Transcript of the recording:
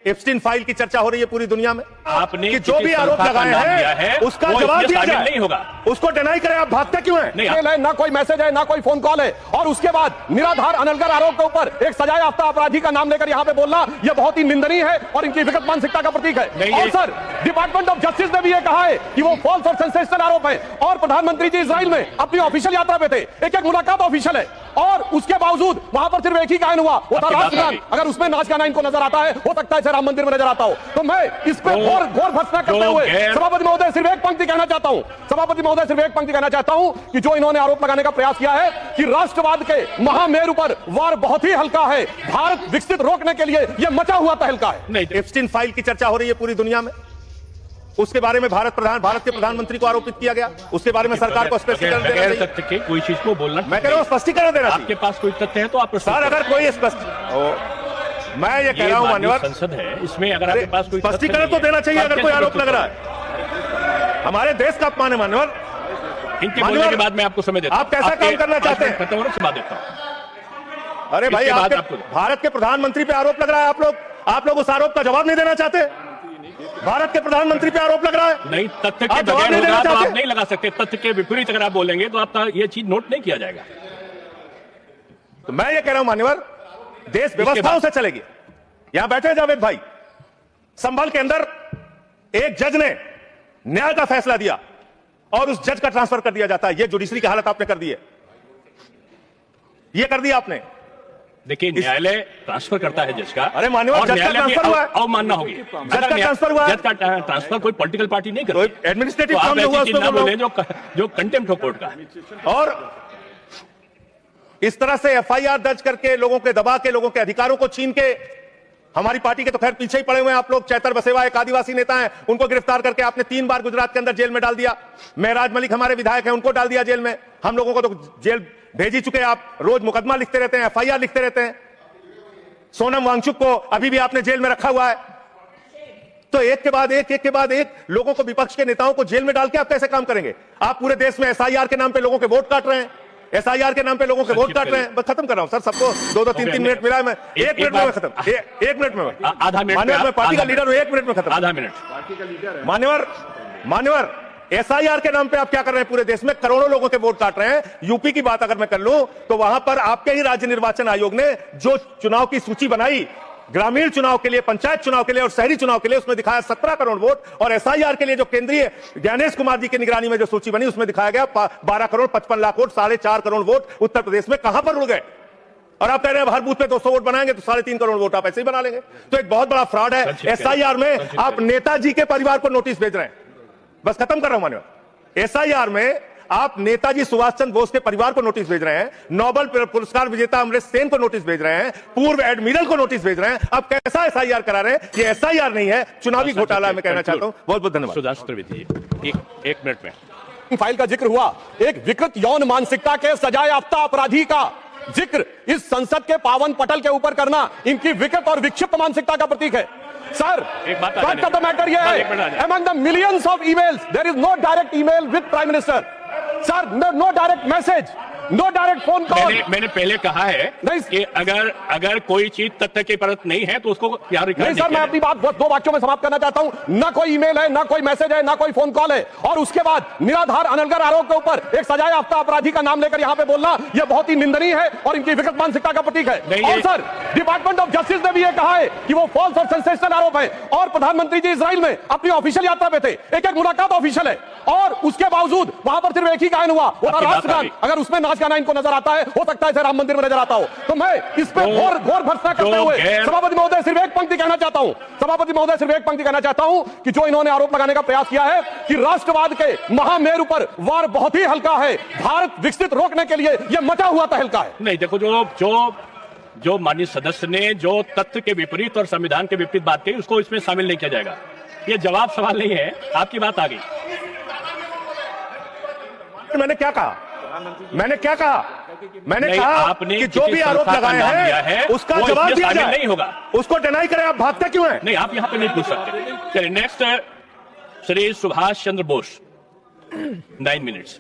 Epstein file की चर्चा हो रही है पूरी दुनिया में। आपने कि जो भी आरोप लगाए हैं उसका जवाब दिया जाए, नहीं होगा, उसको डिनाई करें। आप भागते क्यों हैं? नहीं, ना कोई मैसेज है, ना कोई फोन कॉल है, और उसके बाद निराधार अनलगर आरोप के ऊपर एक सजायाफ्ता अपराधी का नाम लेकर यहाँ पे बोलना यह बहुत ही निंदनीय है और इनकी विगत मानसिकता का प्रतीक है। और सर, डिपार्टमेंट ऑफ जस्टिस ने भी ये कहा है कि वो फॉल्स और सेंसेशनल आरोप है। और प्रधानमंत्री जी इजराइल में अपनी ऑफिशियल यात्रा पे थे, एक मुलाकात ऑफिशियल है, और उसके बावजूद वहां पर सिर्फ एक ही गायन हुआ, वो था राष्ट्रगान। अगर उसमें नाच गाना इनको नजर आता है, हो सकता है राम मंदिर में नजर आता हो। तो मैं इस पे घोर भर्त्सना करते हुए सभापति महोदय सिर्फ एक पंक्ति कहना चाहता हूं, सभापति महोदय सिर्फ एक पंक्ति कहना चाहता हूं कि जो इन्होंने आरोप लगाने का प्रयास किया है कि राष्ट्रवाद के महामेरु पर वार बहुत ही हल्का है, भारत विकसित रोकने के लिए यह मचा हुआ तहलका है। नहीं, एप्स्टीन फाइल की चर्चा हो रही है पूरी दुनिया में, उसके बारे में भारत के प्रधानमंत्री को आरोपित किया गया, उसके बारे में सरकार को स्पष्टीकरण देना चाहिए। तथ्य के कोई चीज को बोलना, मैं कह रहा हूं स्पष्टीकरण देना चाहिए। आपके पास कोई तथ्य है तो आप सर, अगर कोई मैं ये कह रहा हूं मान्यवर, संसद है, इसमें अगर आपके पास कोई स्पष्टीकरण तो देना चाहिए अगर कोई आरोप लग रहा है। हमारे देश का अपमान है मान्यवर। इनके बोलने के बाद मैं आपको समय देता हूं। आप कैसा काम करना चाहते हैं? खत्म होने से बाद देता हूं। अरे भाई, भारत के प्रधानमंत्री पे आरोप लग रहा है, आप लोग उस आरोप का जवाब नहीं देना चाहते? भारत के प्रधानमंत्री पे आरोप लग रहा है, नहीं, तथ्य के बगैर होगा तो आप नहीं लगा सकते। तथ्य के विपरीत अगर आप बोलेंगे तो आपका ये चीज नोट नहीं किया जाएगा। तो मैं ये कह रहा हूं मान्यवर, देश व्यवस्थाओं से चलेगी। यहां बैठे जावेद भाई, संभल के अंदर एक जज ने न्याय का फैसला दिया और उस जज का ट्रांसफर कर दिया जाता है। ये जुडिशरी की हालत आपने कर दी है, ये कर दिया आपने। देखिए, न्यायालय ट्रांसफर करता है जज का। अरे मान्यवर, जज का ट्रांसफर हुआ है, अवमानना होगी। जज का ट्रांसफर हुआ है, जज का ट्रांसफर कोई पॉलिटिकल पार्टी नहीं करती, एडमिनिस्ट्रेटिव काम हुआ जो कंटेम्प्ट हो कोर्ट का। और इस तरह से एफआईआर दर्ज करके लोगों के दबा के, लोगों के अधिकारों को छीन के, हमारी पार्टी के तो खैर पीछे ही पड़े हुए हैं आप लोग। चैतर बसेवा एक आदिवासी नेता हैं, उनको गिरफ्तार करके आपने 3 बार गुजरात के अंदर जेल में डाल दिया। महराज मलिक हमारे विधायक हैं, उनको डाल दिया जेल में। हम लोगों को तो जेल भेज ही चुके। आप रोज मुकदमा लिखते रहते हैं, एफआईआर लिखते रहते हैं। सोनम वांगचुक को अभी भी आपने जेल में रखा हुआ है। तो एक के बाद एक लोगों को, विपक्ष के नेताओं को जेल में डाल के आप कैसे काम करेंगे? आप पूरे देश में एसआईआर के नाम पे लोगों के वोट काट रहे हैं, एसआईआर के नाम पे लोगों के वोट काट रहे हैं। बस खत्म कर रहा हूं सर, सबको 2-3 मिनट मिला है। मैं 1 मिनट में खत्म, 1 मिनट में, आधा मिनट। मान्यवर, मैं पार्टी का लीडर हूं, 1 मिनट में खत्म, आधा मिनट। मान्यवर, एसआईआर के नाम पे आप क्या कर रहे हैं? पूरे देश में करोड़ों लोगों के वोट काट रहे हैं। यूपी की बात अगर मैं कर लूं तो वहां पर आपके ही राज्य निर्वाचन आयोग ने जो चुनाव की सूची बनाई, ग्रामीण चुनाव के लिए, पंचायत चुनाव के लिए और शहरी चुनाव के लिए, उसमें दिखाया 17 करोड़ वोट। और एसआईआर के लिए जो केंद्रीय ज्ञानेश कुमार जी की निगरानी में जो सूची बनी, उसमें दिखाया गया 12 करोड़ 55 लाख वोट, 4.5 करोड़ वोट उत्तर प्रदेश में कहां पर उड़ गए? और आप कह रहे हैं हर बूथ पे 200 वोट बनाएंगे तो 3.5 करोड़ वोट आप ऐसे ही बना लेंगे। तो एक बहुत बड़ा फ्रॉड है। एसआईआर में आप नेताजी के परिवार को नोटिस भेज रहे हैं। बस खत्म कर रहा हूं मान्यवर, एसआईआर में आप नेताजी सुभाष चंद्र बोस के परिवार को नोटिस भेज रहे हैं, नोबेल पुरस्कार विजेता अमर्त्य सेन को नोटिस भेज रहे हैं, पूर्व एडमिरल को नोटिस भेज रहे हैं। अब कैसा एसआईआर करा रहे हैं? ये एसआईआर नहीं है, चुनावी घोटाला। मैं कहना चाहता हूं। बहुत बहुत धन्यवाद। सुधांशु त्रिवेदी, एक मिनट में फाइल का जिक्र हुआ, एक विकृत यौन मानसिकता के सजायाफ्ता अपराधी का जिक्र इस संसद के पावन पटल के ऊपर करना इनकी विकृत और विक्षिप्त मानसिकता का प्रतीक है। Sir, fact of the matter यह है, among the millions of emails, there is no direct email with Prime Minister. Sir, no direct message, no direct phone call. मैंने पहले कहा है कि अगर कोई चीज तथ्य के परत नहीं है तो उसको यहाँ नहीं सर, मैं अपनी बात 2 वाक्यों में समाप्त करना चाहता हूं। ना कोई ईमेल है, ना कोई मैसेज है, ना कोई फोन कॉल है, और उसके बाद निराधार अनलगर आरोप के ऊपर एक सजायाफ्ता अपराधी का नाम लेकर यहां पे बोलना यह बहुत ही निंदनीय है और इनकी विकृत मानसिकता का प्रतीक है। और सर, डिपार्टमेंट ऑफ जस्टिस ने भी यह कहा है कि वो फॉल्स और सेंसेशनल आरोप है। और प्रधानमंत्री जी इजराइल में अपनी ऑफिशियल यात्रा पे थे, एक मुलाकात ऑफिशियल है, और उसके बावजूद वहां पर सिर्फ एक ही गायन हुआ, वो था राष्ट्रगान। अगर उसमें नाच गाना इनको नजर आता है, हो सकता है राम मंदिर में नजर आता हो। तो मैं इस पे घोर भर्त्सना करते हुए सभापति महोदय सिर्फ एक पंक्ति कहना चाहता हूं, सभापति महोदय सिर्फ एक पंक्ति कहना चाहता हूं कि जो इन्होंने आरोप लगाने का प्रयास किया है कि राष्ट्रवाद के महामेरु पर वार बहुत ही हल्का है, भारत विकसित रोकने के लिए यह मचा हुआ तहलका है। नहीं, देखो, जो माननीय सदस्य ने जो तथ्य के विपरीत और संविधान के विपरीत बात कही, उसको इसमें शामिल नहीं किया जाएगा। ये जवाब सवाल नहीं है, आपकी बात आ गई। मैंने क्या कहा? मैंने कहा आपने कि जो भी आरोप लगाए हैं उसका जवाब दिया जाए, नहीं होगा, उसको डिनाई करें। आप भागते क्यों हैं? नहीं, आप यहां पे नहीं पूछ सकते। चलिए, नेक्स्ट श्री सुभाष चंद्र बोस, 9 मिनट्स।